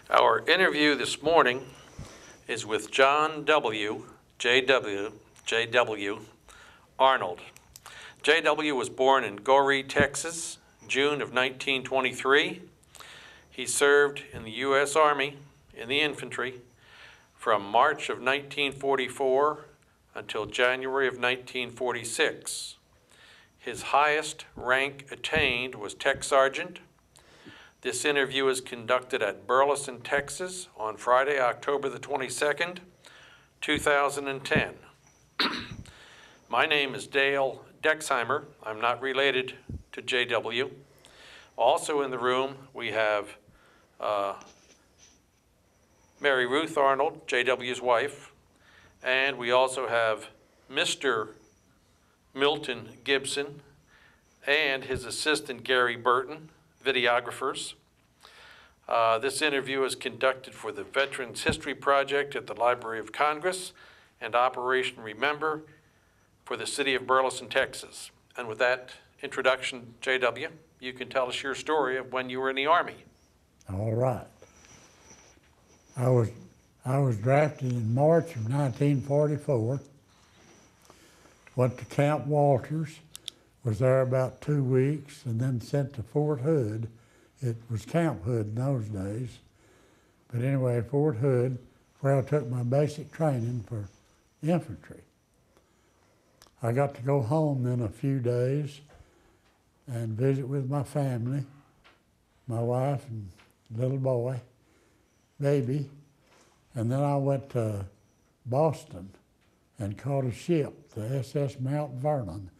Our interview this morning is with John J.W. Arnold. J.W. was born in Goree, Texas, June of 1923. He served in the U.S. Army in the infantry from March of 1944 until January of 1946. His highest rank attained was Tech Sergeant. This interview is conducted at Burleson, Texas on Friday, October the 22nd, 2010. My name is Dale Dexheimer. I'm not related to JW. Also in the room, we have Mary Ruth Arnold, JW's wife, and we also have Mr. Milton Gibson and his assistant Gary Burton, videographers. This interview is conducted for the Veterans History Project at the Library of Congress and Operation Remember for the city of Burleson, Texas. And with that introduction, JW, you can tell us your story of when you were in the Army. All right. I was drafted in March of 1944. Went to Camp Walters, was there about 2 weeks, and then sent to Fort Hood. It was Camp Hood in those days. But anyway, Fort Hood, where I took my basic training for infantry. I got to go home in a few days and visit with my family, my wife and little boy, baby. And then I went to Boston and caught a ship, the SS Mount Vernon.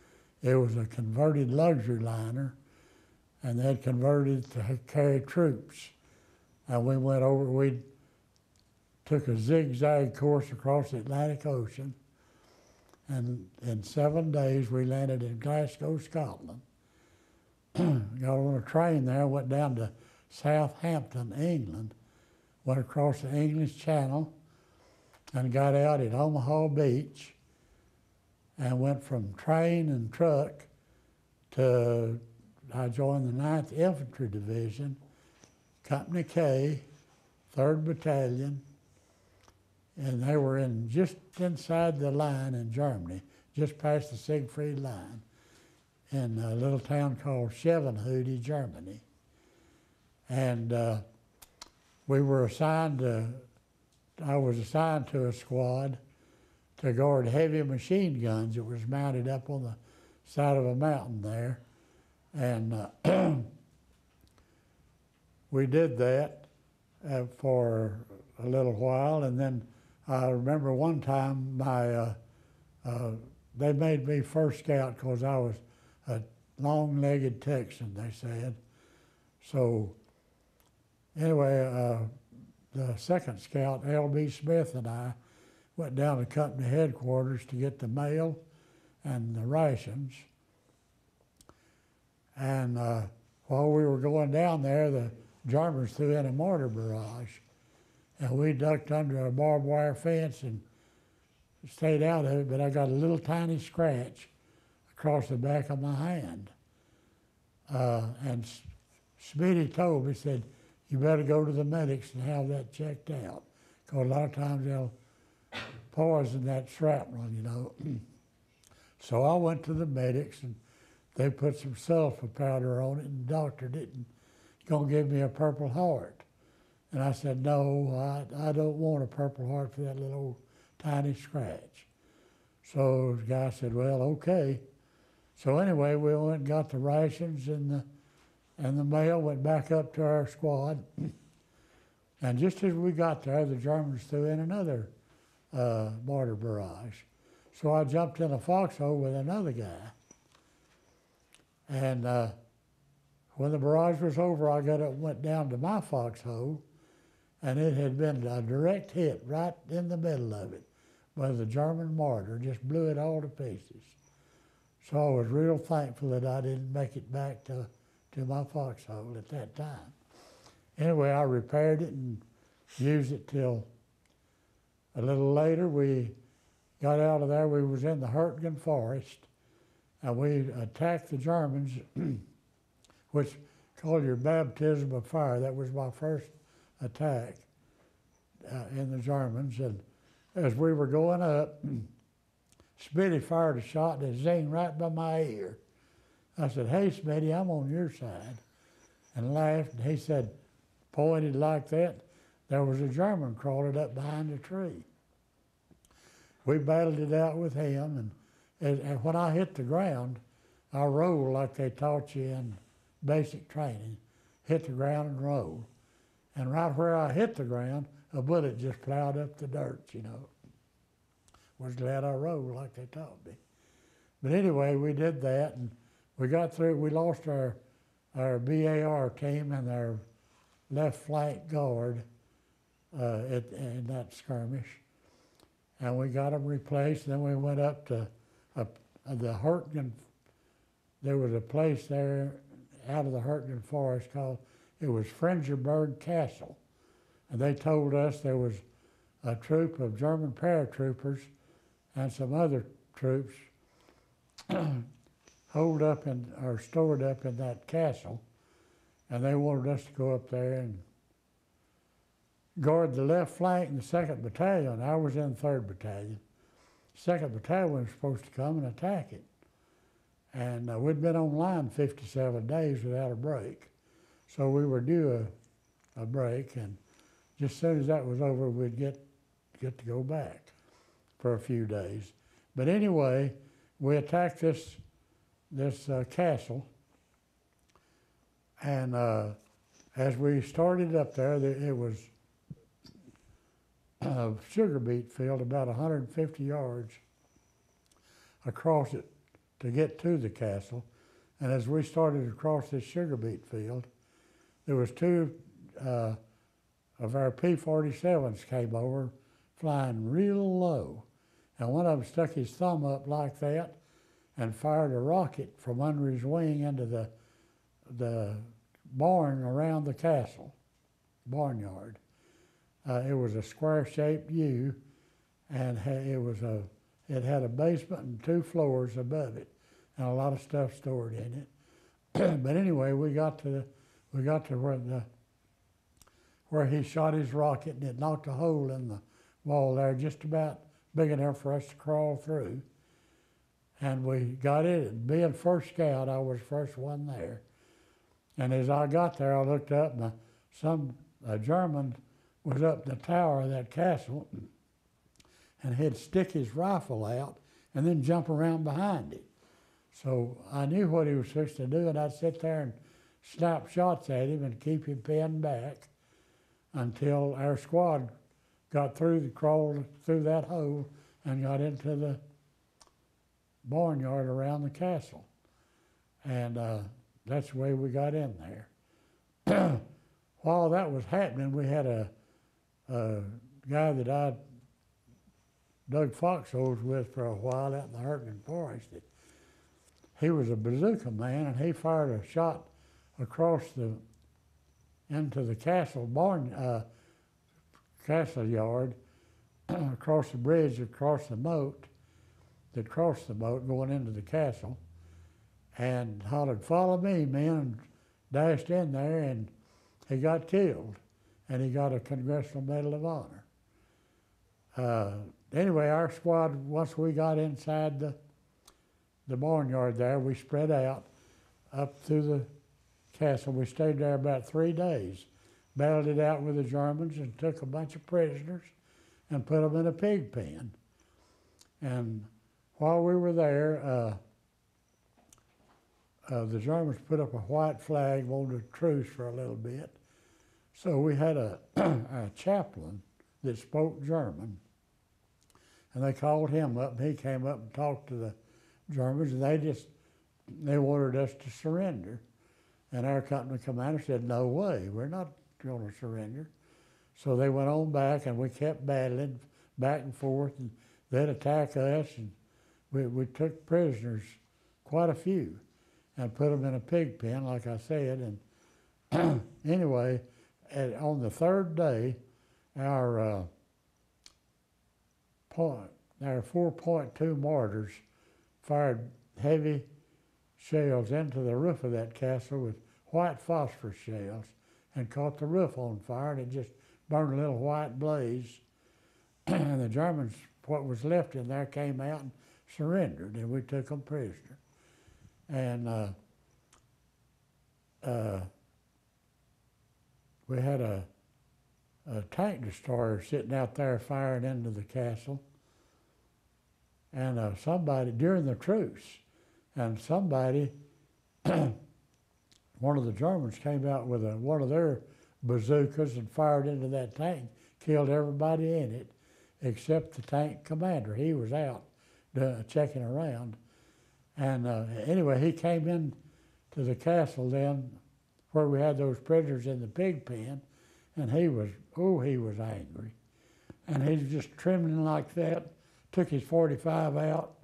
It was a converted luxury liner, and they had converted it to carry troops. And we went over, we took a zigzag course across the Atlantic Ocean, and in 7 days we landed in Glasgow, Scotland. Got on a train there, went down to Southampton, England, went across the English Channel, and got out at Omaha Beach, and went from train and truck to, I joined the 9th Infantry Division, Company K, 3rd Battalion, and they were in just inside the line in Germany, just past the Siegfried line, in a little town called Schevenhude, Germany. And we were assigned to, I was assigned to a squad to guard heavy machine guns. It was mounted up on the side of a mountain there. And we did that for a little while. And then I remember one time they made me first scout because I was a long-legged Texan, they said. So anyway, the second scout, L.B. Smith, and I went down to company headquarters to get the mail and the rations. And while we were going down there, the Germans threw in a mortar barrage. And we ducked under a barbed wire fence and stayed out of it, but I got a little tiny scratch across the back of my hand. And Smitty told me, said, you better go to the medics and have that checked out, because a lot of times they'll poison that shrapnel, you know. So I went to the medics, and they put some sulfur powder on it, and the doctor didn't gonna give me a Purple Heart. And I said, no, I don't want a Purple Heart for that little tiny scratch. So the guy said, well, okay. So anyway, we went and got the rations and the mail, went back up to our squad. And just as we got there, the Germans threw in another mortar barrage. So I jumped in a foxhole with another guy. And when the barrage was over, I got up and went down to my foxhole, and it had been a direct hit right in the middle of it by the German mortar, just blew it all to pieces. So I was real thankful that I didn't make it back to my foxhole at that time. Anyway, I repaired it and used it till a little later. We got out of there. We was in the Hurtgen Forest, and we attacked the Germans, which called your baptism of fire. That was my first attack in the Germans. And as we were going up, Smitty fired a shot and it zinged right by my ear. I said, "Hey, Smitty, I'm on your side," and laughed. And he said, pointed like that, there was a German crawling up behind a tree. We battled it out with him, and when I hit the ground, I rolled like they taught you in basic training. Hit the ground and roll. And right where I hit the ground, a bullet just plowed up the dirt, you know. Was glad I rolled like they taught me. But anyway, we did that, and we got through. We lost our BAR team and our left flank guard in that skirmish. And we got them replaced. Then we went up to the Hurtgen. There was a place there out of the Hurtgen forest called, it was Frengerberg Castle. And they told us there was a troop of German paratroopers and some other troops holed up or stored up in that castle. And they wanted us to go up there and guard the left flank in the 2nd Battalion. I was in 3rd Battalion. 2nd Battalion was supposed to come and attack it. And we'd been online 57 days without a break. So we were due a break, and just as soon as that was over, we'd get to go back for a few days. But anyway, we attacked this castle, and as we started up there, it was a sugar beet field about 150 yards across it to get to the castle. And as we started across this sugar beet field, there was two of our P-47s came over flying real low. And one of them stuck his thumb up like that and fired a rocket from under his wing into the barn around the castle, barnyard. It was a square-shaped U, and it had a basement and 2 floors above it, and a lot of stuff stored in it. But anyway, we got to where he shot his rocket, and it knocked a hole in the wall there, just about big enough for us to crawl through. And we got it. Being first scout, I was first one there. And as I got there, I looked up, and a German was up in the tower of that castle, and he'd stick his rifle out and then jump around behind it. So I knew what he was supposed to do, and I'd sit there and snap shots at him and keep him pinned back until our squad crawled through that hole and got into the barnyard around the castle. And that's the way we got in there. While that was happening, we had a guy that I dug foxholes with for a while out in the Hurtgen forest. He was a bazooka man, and he fired a shot across into the castle castle yard, across the bridge, across the moat, that crossed the moat going into the castle, and hollered, "Follow me, men," and dashed in there, and he got killed, and he got a Congressional Medal of Honor. Anyway, our squad, once we got inside the barnyard there, we spread out up through the castle. We stayed there about 3 days, battled it out with the Germans, and took a bunch of prisoners and put them in a pig pen. And while we were there, the Germans put up a white flag, wanted a truce for a little bit. So we had a chaplain that spoke German, and they called him up, and he came up and talked to the Germans, and they wanted us to surrender. And our company commander said, "No way, we're not going to surrender." So they went on back, and we kept battling back and forth, and they'd attack us, and we took prisoners, quite a few, and put them in a pig pen, like I said. And anyway, on the 3rd day, our 4.2 mortars fired heavy shells into the roof of that castle with white phosphorus shells, and caught the roof on fire, and it just burned a little white blaze. And the Germans, what was left in there, came out and surrendered, and we took them prisoner. And we had a tank destroyer sitting out there firing into the castle. And somebody, during the truce, and somebody, one of the Germans came out with one of their bazookas and fired into that tank, killed everybody in it, except the tank commander. He was out checking around. And anyway, he came in to the castle then, where we had those prisoners in the pig pen, and he was angry. And he was just trembling like that, took his .45 out.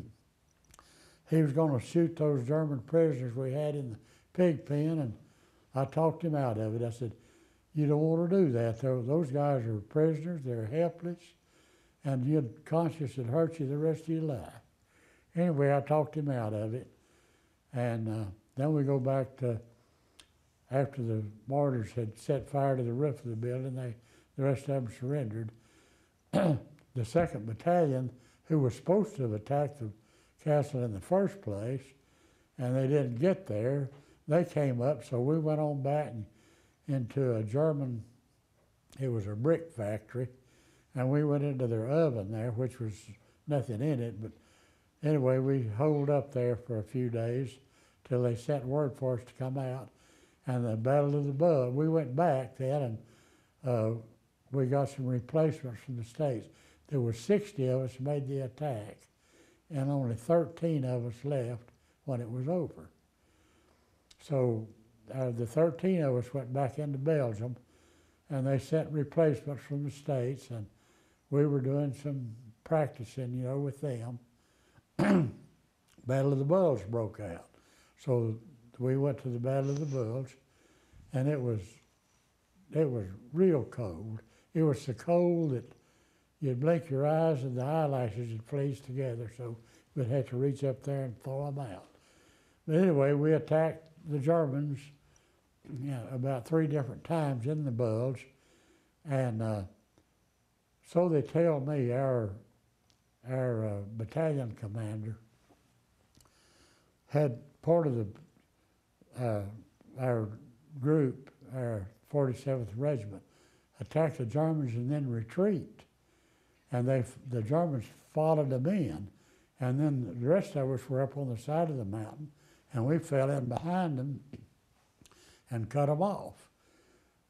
He was going to shoot those German prisoners we had in the pig pen, and I talked him out of it. I said, you don't want to do that. Those guys are prisoners, they're helpless, and your conscience would hurt you the rest of your life. Anyway, I talked him out of it, and then we go back to after the mortars had set fire to the roof of the building. The rest of them surrendered. The 2nd Battalion, who was supposed to have attacked the castle in the first place, and they didn't get there, they came up, so we went on back into a German, it was a brick factory, and we went into their oven there, which was nothing in it, but anyway, we holed up there for a few days till they sent word for us to come out. And the Battle of the Bulge, we went back then, and we got some replacements from the States. There were 60 of us who made the attack, and only 13 of us left when it was over. So the 13 of us went back into Belgium, and they sent replacements from the States, and we were doing some practicing, with them. Battle of the Bulge broke out. So we went to the Battle of the Bulge, and it was real cold. It was so cold that you'd blink your eyes and the eyelashes would freeze together, so we'd have to reach up there and thaw them out. But anyway, we attacked the Germans about 3 different times in the Bulge, and so they tell me our battalion commander had part of our group, our 47th Regiment, attack the Germans and then retreat. And the Germans followed them in, and then the rest of us were up on the side of the mountain, and we fell in behind them and cut them off.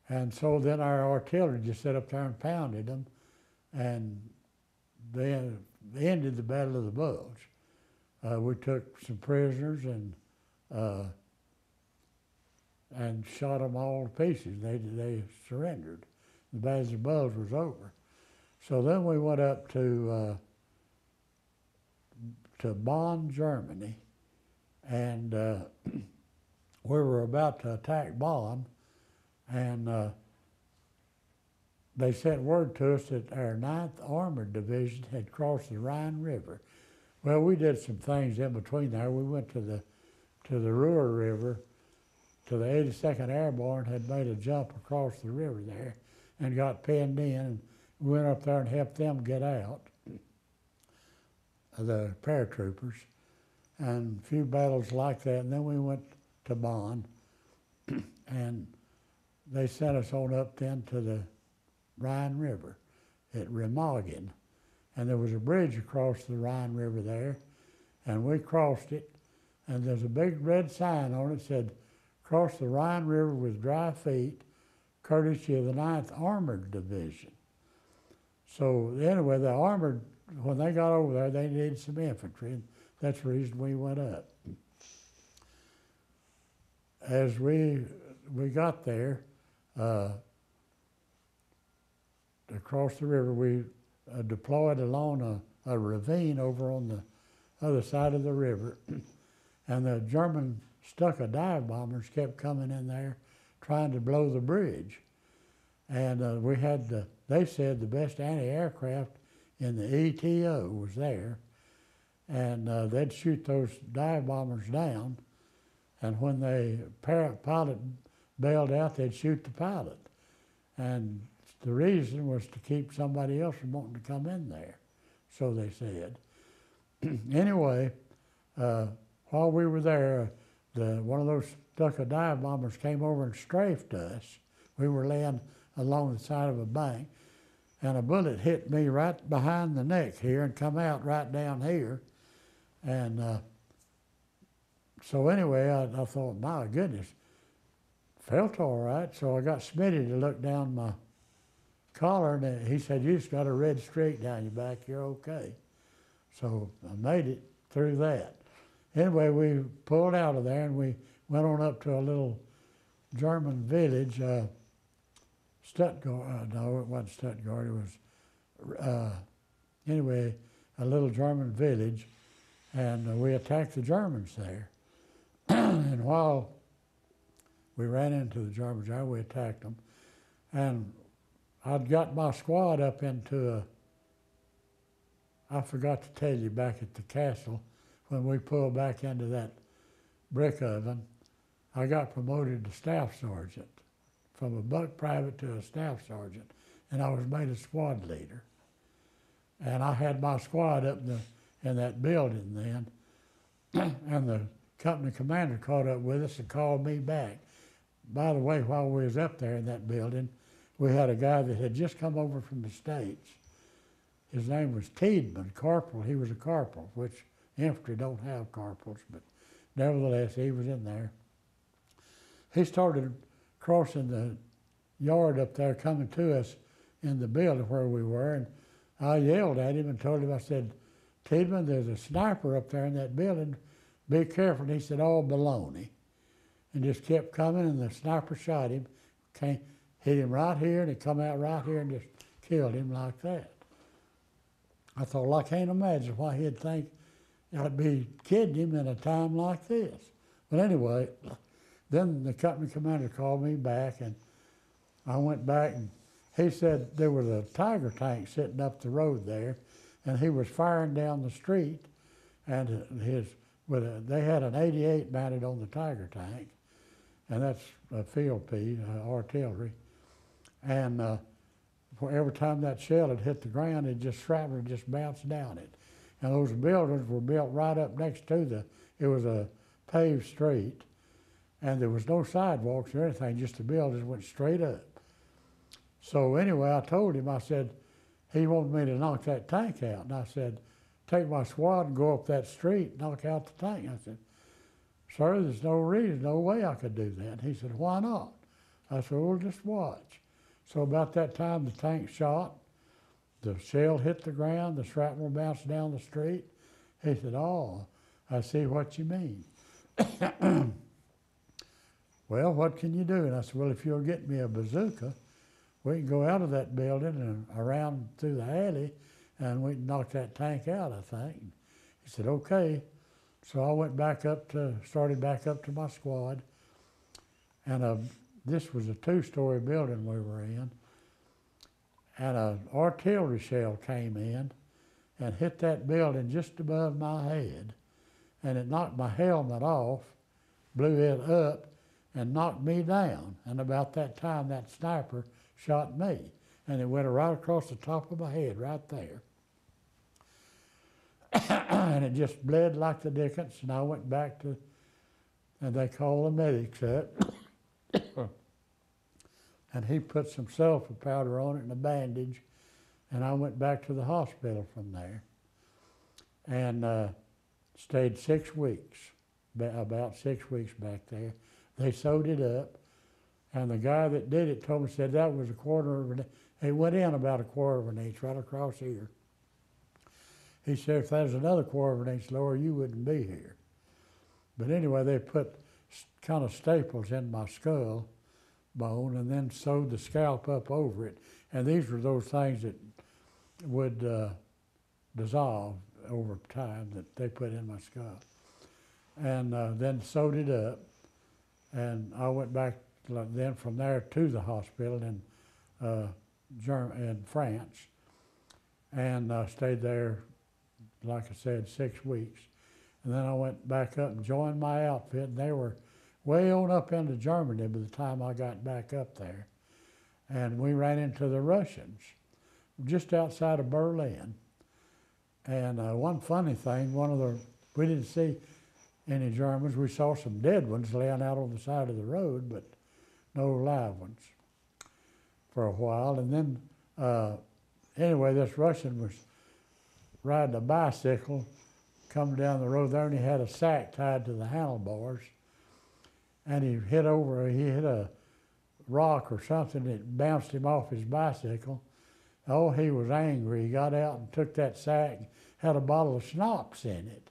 And so then our artillery just sat up there and pounded them, and they ended the Battle of the Bulge. We took some prisoners and shot them all to pieces. They surrendered. The Battle of the Bulge was over. So then we went up to Bonn, Germany, and we were about to attack Bonn, and they sent word to us that our 9th Armored Division had crossed the Rhine River. Well, we did some things in between there. We went to the Ruhr River, to the 82nd Airborne, had made a jump across the river there and got pinned in, and we went up there and helped them get out, the paratroopers, and a few battles like that. And then we went to Bonn, and they sent us on up then to the Rhine River at Remagen. And there was a bridge across the Rhine River there, and we crossed it, and there's a big red sign on it that said, "Cross the Rhine River with dry feet, courtesy of the 9th Armored Division." So anyway, the armored, when they got over there, they needed some infantry, and that's the reason we went up. As we got there, across the river, we deployed along a ravine over on the other side of the river, and the German Stuka dive bombers kept coming in there trying to blow the bridge. And we had, they said, the best anti-aircraft in the ETO was there, and they'd shoot those dive bombers down, and when the pilot bailed out, they'd shoot the pilot. And the reason was to keep somebody else from wanting to come in there, so they said. Anyway, while we were there, one of those Stuka dive bombers came over and strafed us. We were laying along the side of a bank, and a bullet hit me right behind the neck here and come out right down here. And so anyway, I thought, my goodness, felt all right. So I got Smitty to look down my collar, and he said, you just got a red streak down your back, you're okay. So I made it through that. Anyway, we pulled out of there and we went on up to a little German village, Stuttgart, no, it wasn't Stuttgart, it was, anyway, a little German village, and we attacked the Germans there. And while we ran into the Germans there, we attacked them, and I'd got my squad up into I forgot to tell you back at the castle, when we pulled back into that brick oven, I got promoted to staff sergeant, from a buck private to a staff sergeant, and I was made a squad leader. And I had my squad up in that building then, and the company commander caught up with us and called me back. By the way, while we was up there in that building, we had a guy that had just come over from the States. His name was Tiedemann, corporal. He was a corporal, which infantry don't have corporals, but nevertheless, he was in there. He started crossing the yard up there, coming to us in the building where we were, and I yelled at him and told him, I said, Tiedemann, there's a sniper up there in that building. Be careful. And he said, oh, baloney. And just kept coming, and the sniper shot him, hit him right here, and he come out right here and just killed him like that. I thought, well, I can't imagine why he'd think I'd be kidding him in a time like this. But anyway, then the company commander called me back, and I went back, and he said there was a Tiger tank sitting up the road there, and he was firing down the street, and they had an 88 mounted on the Tiger tank, and that's a field piece, artillery, and every time that shell had hit the ground, shrapnel just bounced down it. And those buildings were built right up next to it was a paved street, and there was no sidewalks or anything, just the buildings went straight up. So anyway, I told him, I said, he wanted me to knock that tank out. And I said, take my squad and go up that street, knock out the tank. I said, sir, there's no reason, no way I could do that. He said, why not? I said, well, just watch. So about that time, the tank shot, the shell hit the ground, the shrapnel bounced down the street. He said, oh, I see what you mean. Well, what can you do? And I said, well, if you'll get me a bazooka, we can go out of that building and around through the alley, and we can knock that tank out, I think. He said, okay. So I went started back up to my squad, and this was a two-story building we were in, and an artillery shell came in and hit that building just above my head, and it knocked my helmet off, blew it up, and knocked me down. And about that time, that sniper shot me, and it went right across the top of my head right there. And it just bled like the dickens, and I went back and they called the medics up. And he put some sulfur powder on it and a bandage, and I went back to the hospital from there, and stayed 6 weeks, about 6 weeks back there. They sewed it up, and the guy that did it told me, said that was a quarter of an inch. It went in about a quarter of an inch right across here. He said, if that was another quarter of an inch lower, you wouldn't be here. But anyway, they put kind of staples in my skull bone and then sewed the scalp up over it. And these were those things that would dissolve over time that they put in my skull. And then sewed it up. And I went back then from there to the hospital in France, and stayed there, like I said, 6 weeks. And then I went back up and joined my outfit, and way on up into Germany by the time I got back up there. And we ran into the Russians just outside of Berlin. And one funny thing, we didn't see any Germans. We saw some dead ones laying out on the side of the road, but no live ones for a while. And then, anyway, this Russian was riding a bicycle coming down the road there, and he had a sack tied to the handlebars. And he hit a rock or something that bounced him off his bicycle. Oh, he was angry. He got out and took that sack, had a bottle of schnapps in it.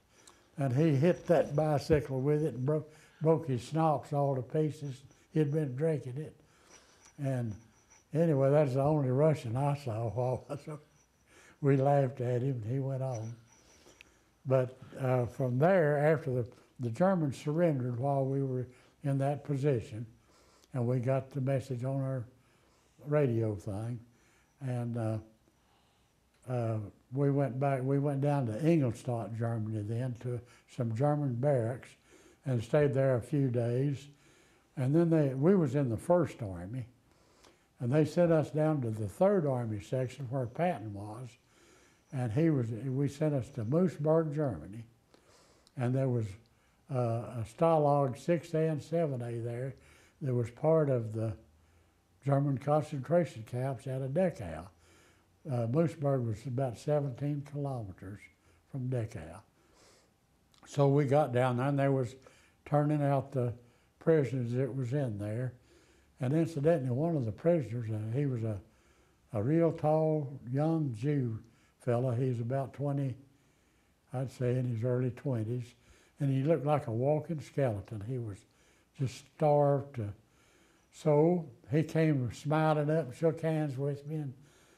And he hit that bicycle with it and broke his schnapps all to pieces. He'd been drinking it. And anyway, that's the only Russian I saw while we laughed at him, and he went on. But from there, after the Germans surrendered while we were in that position, and we got the message on our radio thing, and we went down to Ingolstadt, Germany then, to some German barracks, and stayed there a few days. And then we was in the 1st Army, and they sent us down to the 3rd Army section where Patton was, and we sent us to Moosburg, Germany, and there was a Stalag 6A and 7A there that was part of the German concentration camps out of Dachau. Moosburg was about 17 kilometers from Dachau. So we got down there, and they was turning out the prisoners that was in there. And incidentally, one of the prisoners, he was a real tall, young Jew fella. He was about 20, I'd say in his early 20s. And he looked like a walking skeleton. He was just starved. So he came smiling up and shook hands with me, and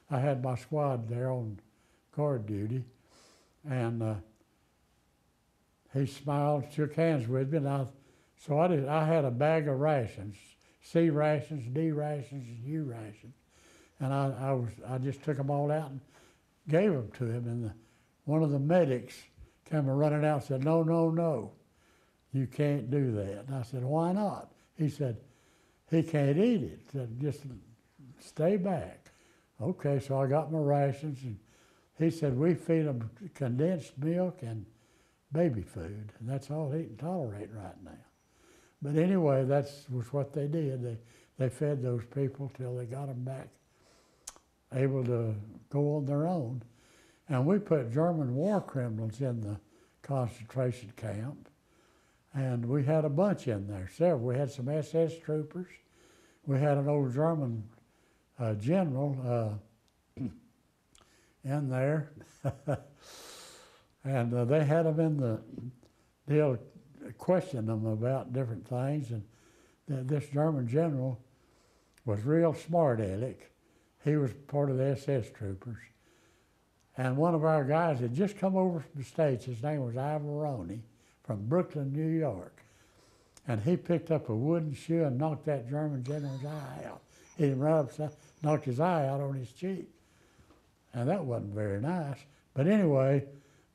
I had my squad there on guard duty. And he smiled, shook hands with me, and I had a bag of rations, C rations, D rations, and U rations. And I just took them all out and gave them to him. And one of the medics came running out and said, "No, no, no, you can't do that." And I said, "Why not?" He said, "He can't eat it. Said, just stay back." Okay, so I got my rations, and he said, "We feed them condensed milk and baby food, and that's all he can tolerate right now." But anyway, that was what they did. They fed those people till they got them back able to go on their own. And we put German war criminals in the concentration camp, and we had a bunch in there, several. We had some SS troopers. We had an old German general in there, and they had them in the deal, questioning them about different things. And this German general was real smart aleck. He was part of the SS troopers. And one of our guys had just come over from the States. His name was Ivaroni from Brooklyn, New York. And he picked up a wooden shoe and knocked that German general's eye out. Hit him right upside, knocked his eye out on his cheek. And that wasn't very nice. But anyway,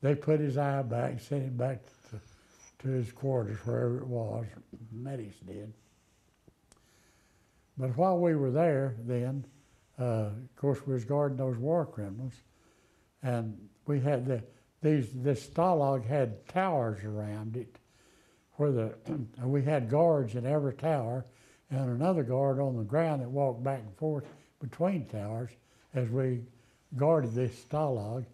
they put his eye back and sent him back to his quarters, wherever it was. Medics did. But while we were there then, of course, we was guarding those war criminals. And we had this Stalag had towers around it, where we had guards in every tower, and another guard on the ground that walked back and forth between towers as we guarded this Stalag.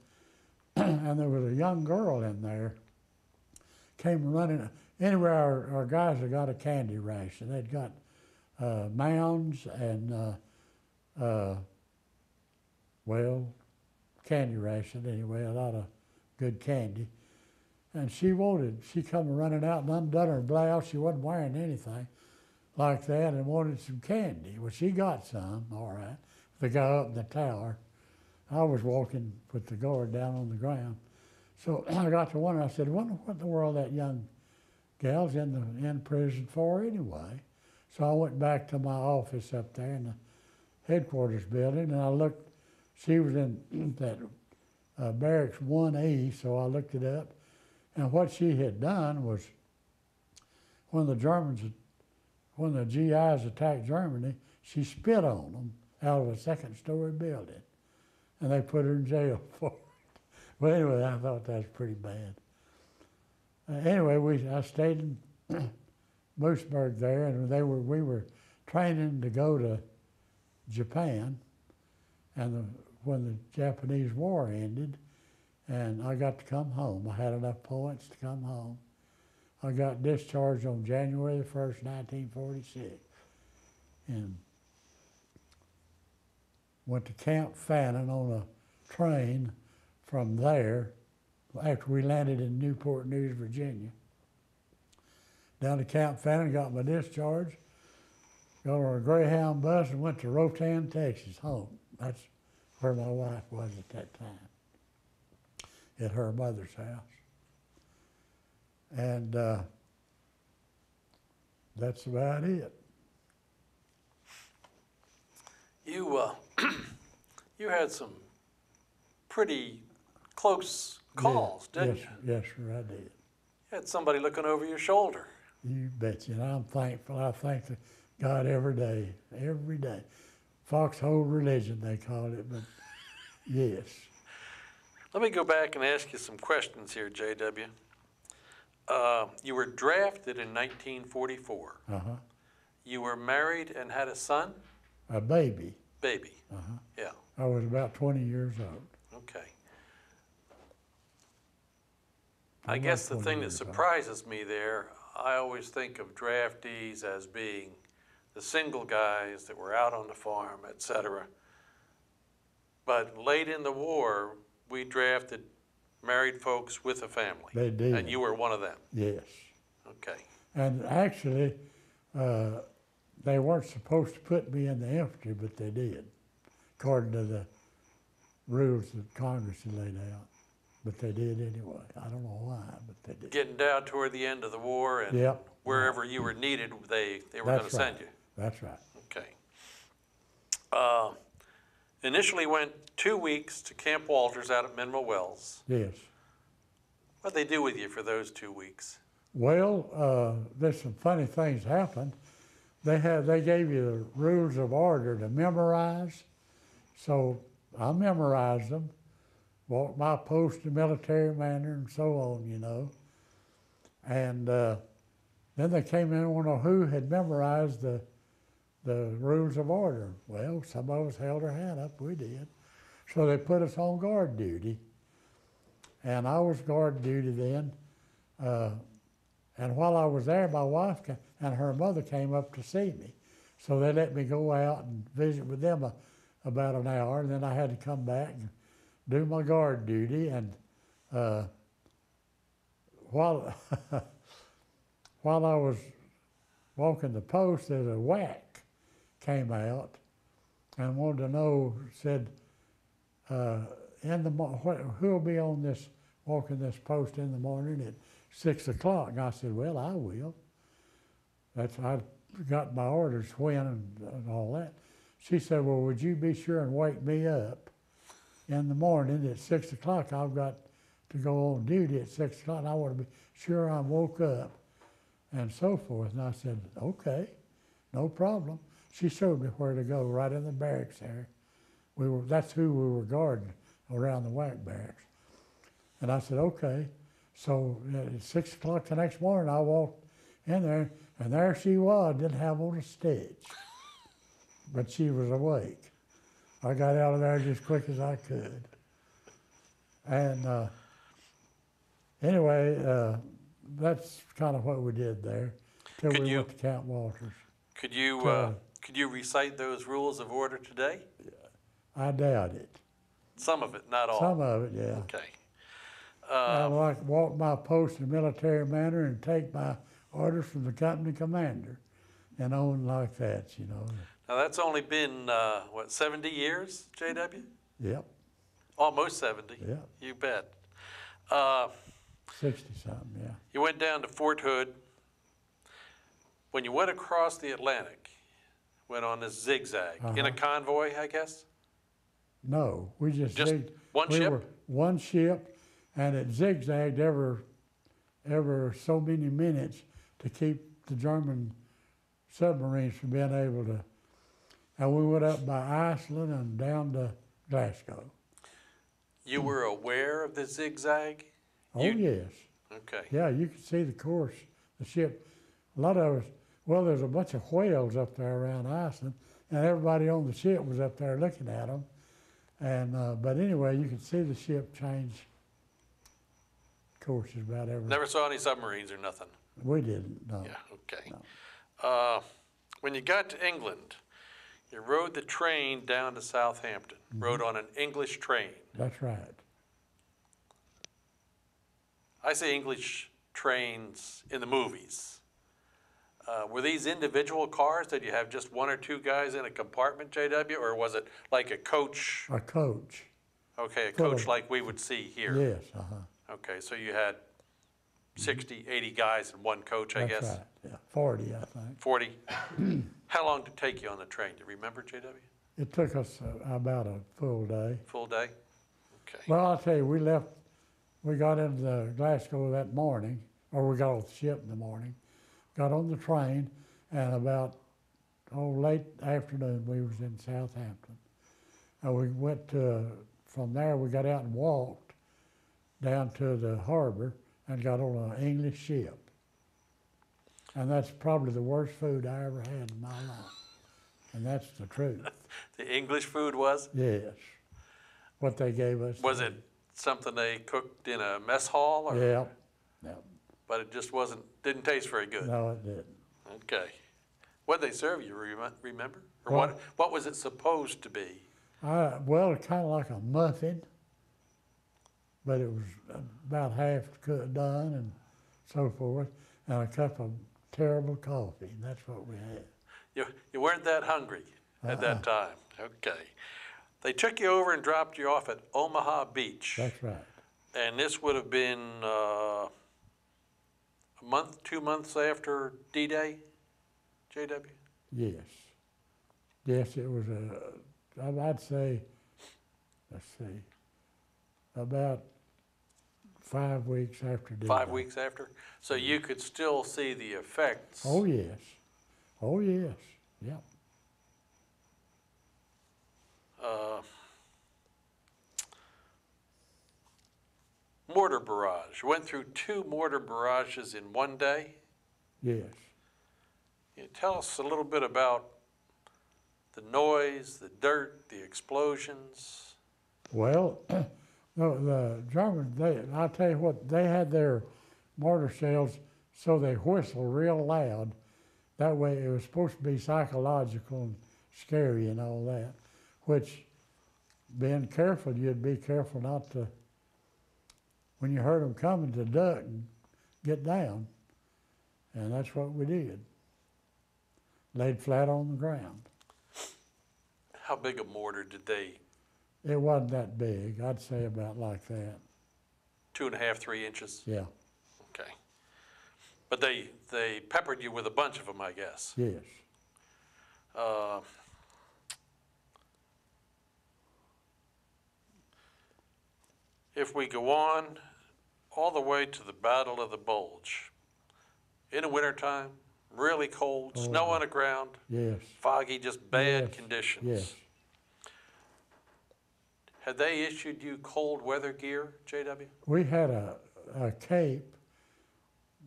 And there was a young girl in there, came running. Anyway, our guys had got a candy ration. They'd got Mounds and candy ration anyway, a lot of good candy. And she come running out and undone her blouse. She wasn't wearing anything like that, and wanted some candy. Well, she got some, all right, the guy up in the tower. I was walking with the guard down on the ground. So I got to wondering, I said, wonder what in the world that young gal's in prison for anyway. So I went back to my office up there in the headquarters building, and I looked. She was in that barracks 1E, so I looked it up. And what she had done was, when the Germans when the GIs attacked Germany, she spit on them out of a second-story building, and they put her in jail for it. Well, anyway, I thought that was pretty bad. Anyway, I stayed in Moosburg there, and we were training to go to Japan, and when the Japanese War ended, and I got to come home. I had enough points to come home. I got discharged on January the 1st, 1946, and went to Camp Fannin on a train from there, after we landed in Newport News, Virginia. Down to Camp Fannin, got my discharge, got on a Greyhound bus and went to Rotan, Texas, home. That's where my wife was at that time, at her mother's house. And that's about it. You you had some pretty close calls, didn't you? Yes, sir, I did. You had somebody looking over your shoulder. You bet you. And I'm thankful. I thank God every day, every day. Foxhole religion, they call it, but yes. Let me go back and ask you some questions here, J.W. You were drafted in 1944. Uh-huh. You were married and had a son? A baby. Baby. Uh-huh. Yeah. I was about 20 years old. Okay. I guess the thing that surprises me there, I always think of draftees as being the single guys that were out on the farm, etc. But late in the war, we drafted married folks with a family. They did. And you were one of them. Yes. Okay. And actually, they weren't supposed to put me in the infantry, but they did, according to the rules that Congress had laid out. But they did anyway. I don't know why, but they did. Getting down toward the end of the war, and wherever you were needed, they were going to send you. That's right. Okay. Initially went 2 weeks to Camp Walters out at Mineral Wells. Yes. What'd they do with you for those 2 weeks? Well, there's some funny things happened. They gave you the rules of order to memorize, so I memorized them. Walked my post in a military manner and so on, you know. And then they came in and wanted to know who had memorized the rules of order. Well, some of us held our hand up, we did. So they put us on guard duty. And I was guard duty then. And while I was there, my wife and her mother came up to see me. So they let me go out and visit with them about an hour, and then I had to come back and do my guard duty. And while while I was walking the post, there's a whack came out and wanted to know, said, who'll be on this, walking this post in the morning at 6 o'clock? And I said, well, I will. I got my orders when and all that. She said, well, would you be sure and wake me up in the morning at 6 o'clock? I've got to go on duty at 6 o'clock, and I want to be sure I'm woke up, and so forth. And I said, okay, no problem. She showed me where to go, right in the barracks there. That's who we were guarding around the WAC barracks. And I said, okay. So at 6 o'clock the next morning, I walked in there, and there she was, didn't have on a stitch. But she was awake. I got out of there just as quick as I could. And anyway, that's kind of what we did there till we went to Camp Walters. Could you recite those rules of order today? I doubt it. Some of it, not all. Some of it, yeah. Okay. I like walk my post in a military manner and take my orders from the company commander and on like that, you know. Now that's only been, 70 years, J.W.? Yep. Almost 70. Yeah. You bet. 60-something, yeah. You went down to Fort Hood. When you went across the Atlantic, went on this zigzag, in a convoy, I guess? No, we just one ship? We were one ship, and it zigzagged every so many minutes to keep the German submarines from being able to, and we went up by Iceland and down to Glasgow. You were aware of the zigzag? Oh, yes. Okay. Yeah, you could see the course, the ship. A lot of us, well, there's a bunch of whales up there around Iceland, and everybody on the ship was up there looking at them. And but anyway, you could see the ship change courses about every. Never saw any submarines or nothing? We didn't, no. Yeah, okay. No. When you got to England, you rode the train down to Southampton, rode on an English train. That's right. I say English trains in the movies. Were these individual cars that you have just one or two guys in a compartment, JW, or was it like a coach? A coach. Okay, a coach like we would see here. Yes, Okay, so you had 60, 80 guys in one coach, I guess? That's right, yeah, 40, I think. 40? How long did it take you on the train? Do you remember, JW? It took us about a full day. Full day? Okay. Well, I'll tell you, we got into Glasgow that morning, or we got off the ship in the morning, got on the train, and about, late afternoon, we was in Southampton. And we went from there, we got out and walked down to the harbor and got on an English ship. And that's probably the worst food I ever had in my life. And that's the truth. The English food was? Yes. What they gave us. Was it something they cooked in a mess hall? Or? Yeah. Yeah. But it just didn't taste very good? No, it didn't. Okay. What did they serve you, remember? Or What? What was it supposed to be? Well, kind of like a muffin, but it was about half done and so forth, and a cup of terrible coffee, and that's what we had. You weren't that hungry at that time? Okay. They took you over and dropped you off at Omaha Beach. That's right. And this would have been a month, 2 months after D-Day, JW? Yes. Yes, it was I'd say, let's see, about 5 weeks after D-Day. 5 weeks after? So you could still see the effects. Oh, yes. Oh, yes. Yeah. Mortar barrage. You went through 2 mortar barrages in one day? Yes. Can you tell us a little bit about the noise, the dirt, the explosions? Well, the Germans, I'll tell you what, they had their mortar shells so they whistle real loud. That way it was supposed to be psychological and scary and all that, which, being careful, you'd be careful not to, when you heard them coming, to duck and get down. And that's what we did. Laid flat on the ground. How big a mortar did they? It wasn't that big. I'd say about like that. 2.5, 3 inches? Yeah. Okay. But they peppered you with a bunch of them, I guess. Yes. If we go on all the way to the Battle of the Bulge, in the wintertime, really cold, snow on the ground, Yes. foggy, just bad Yes. conditions. Yes. Had they issued you cold weather gear, JW? We had a cape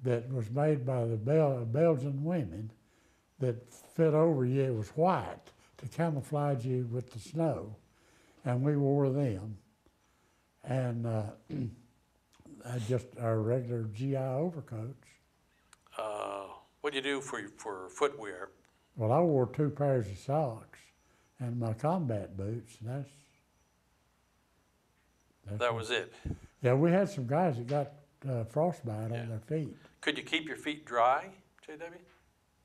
that was made by the Belgian women that fit over you. It was white to camouflage you with the snow, and we wore them. And just our regular GI overcoats. What do you do for footwear? Well, I wore 2 pairs of socks and my combat boots, and That was it. Yeah, we had some guys that got frostbite on their feet. Could you keep your feet dry, JW?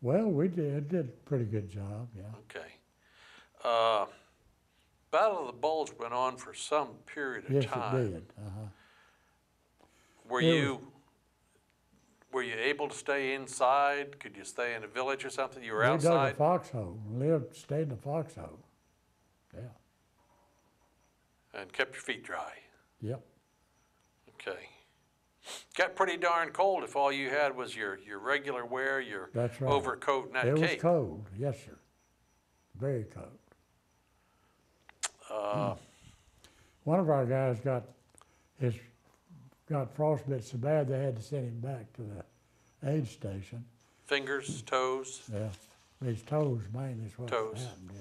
Well, we did a pretty good job, yeah. Okay. Battle of the Bulge went on for some period of time. Yes, it did. Were you able to stay inside? Could you stay in a village or something? You were outside? We dug a foxhole, stayed in a foxhole, yeah. And kept your feet dry? Yep. Okay. Got pretty darn cold if all you had was your regular wear, your That's right. overcoat and that It was cape. cold, yes, sir. Very cold. One of our guys got frostbite so bad they had to send him back to the aid station. Fingers, toes. Yeah, his toes mainly is what Toes. happened.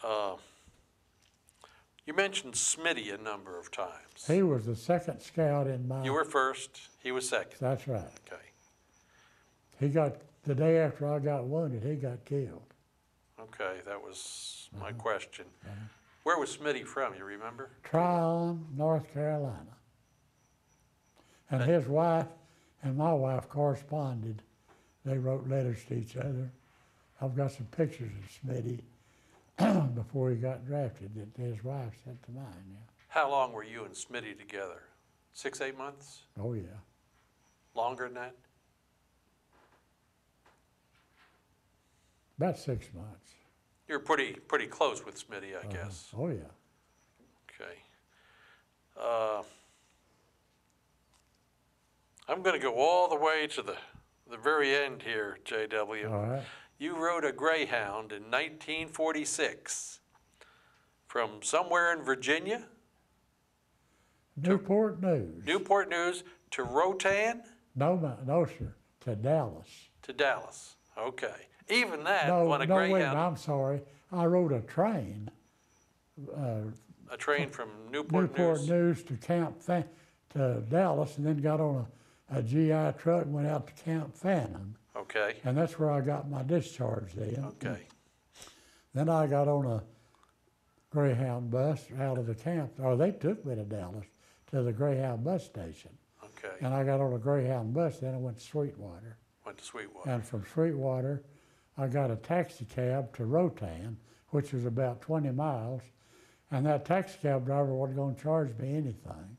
Yeah. You mentioned Smitty a number of times. He was the second scout in my. You were first. He was second. That's right. Okay. He got the day after I got wounded. He got killed. Okay, that was my question. Where was Smitty from? You remember? Tryon, North Carolina. And his wife and my wife corresponded. They wrote letters to each other. I've got some pictures of Smitty before he got drafted that his wife sent to mine. Yeah. How long were you and Smitty together? 6, 8 months? Oh yeah. Longer than that? About 6 months. You were pretty close with Smitty, I guess. Oh yeah. Okay. I'm going to go all the way to the very end here, J.W. All right. You rode a Greyhound in 1946 from somewhere in Virginia, Newport News. Newport News, to Rotan, No, sir. To Dallas. to Dallas. Okay. Even that No, on a wait a minute, Greyhound, I'm sorry. I rode a train. a train from Newport Newport News. News to to Dallas, and then got on a GI truck and went out to Camp Fannin. Okay. And that's where I got my discharge then. Okay. Then I got on a Greyhound bus out of the camp, or they took me to Dallas to the Greyhound bus station. Okay. And I got on a Greyhound bus, then I went to Sweetwater. Went to Sweetwater. And from Sweetwater, I got a taxi cab to Rotan, which was about 20 miles. And that taxi cab driver wasn't going to charge me anything.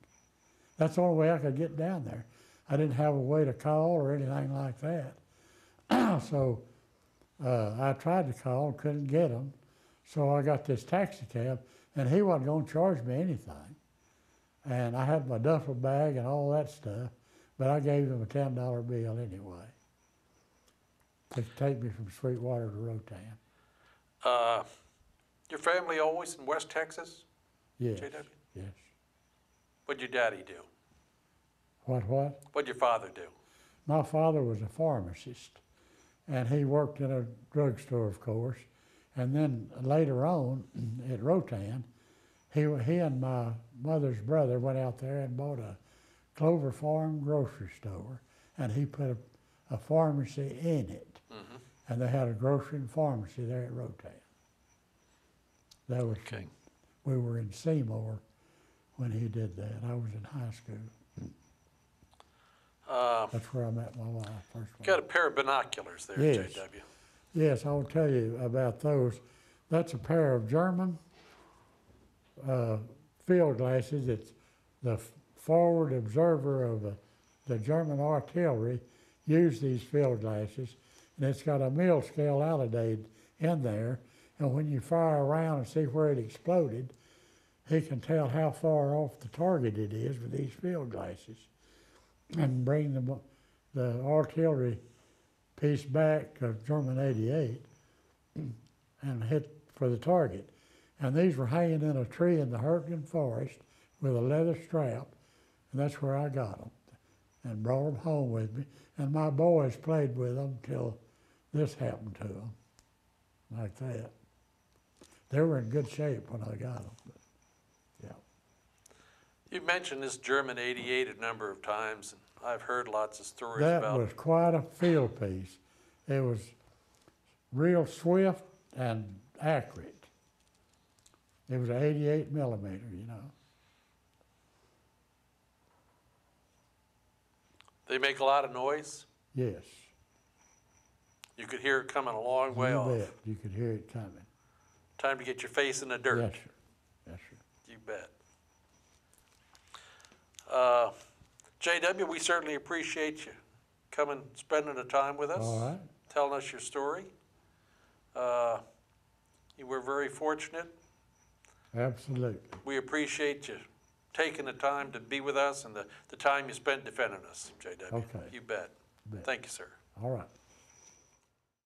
That's the only way I could get down there. I didn't have a way to call or anything like that. So I tried to call, couldn't get him. So I got this taxi cab, and he wasn't going to charge me anything. And I had my duffel bag and all that stuff, but I gave him a $10 bill anyway to take me from Sweetwater to Rotan. Your family always in West Texas? Yes, J.W.? yes. What'd your daddy do? What? What'd your father do? My father was a pharmacist, and he worked in a drugstore, of course. And then later on at Rotan, he and my mother's brother went out there and bought a Clover Farm grocery store, and he put a pharmacy in it. Mm-hmm. And they had a grocery and pharmacy there at Rotan. That was, Okay. we were in Seymour when he did that. I was in high school. That's where I met my wife first. Got a pair of binoculars there, Yes. J.W. Yes, I'll tell you about those. That's a pair of German field glasses. It's the forward observer of the German artillery used these field glasses, and it's got a mill scale alidade in there, and when you fire around and see where it exploded, he can tell how far off the target it is with these field glasses and bring the artillery piece back of German 88 and hit for the target. And these were hanging in a tree in the Hurtgen Forest with a leather strap, and that's where I got them and brought them home with me. And my boys played with them till this happened to them, like that. They were in good shape when I got them. But, yeah. You've mentioned this German 88 a number of times, and I've heard lots of stories That about was quite a field piece. It was real swift and accurate. It was an 88 millimeter, you know. They make a lot of noise. Yes. You could hear it coming a long way You off. bet. You could hear it coming. Time to get your face in the dirt. Yes, sir. Yes, sir. You bet. J.W., we certainly appreciate you coming, spending the time with us, All right. telling us your story. You were very fortunate. Absolutely. We appreciate you taking the time to be with us and the time you spent defending us, J.W. Okay. You bet. Bet. Thank you, sir. All right.